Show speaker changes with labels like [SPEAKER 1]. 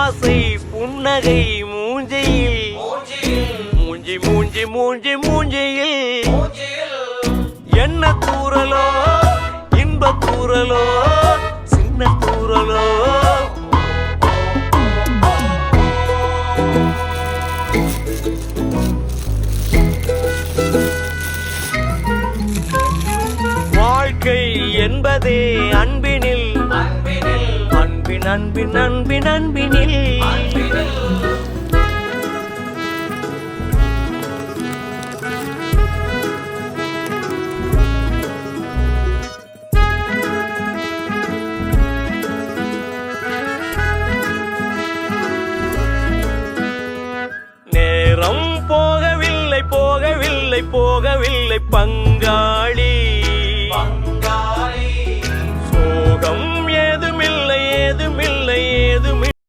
[SPEAKER 1] ஆசை புன்னகை மூஞ்சையில் மூஞ்சி மூஞ்சி மூஞ்சி மூஞ்சியில் என்ன தூரலோ இன்ப தூரலோ சின்ன தூரலோ வாழ்க்கை என்பதே அன்பினில் அன்பின் அன்பின் அன்பின் அன்பினில் நேரம் போகவில்லை போகவில்லை போகவில்லை பங்காளி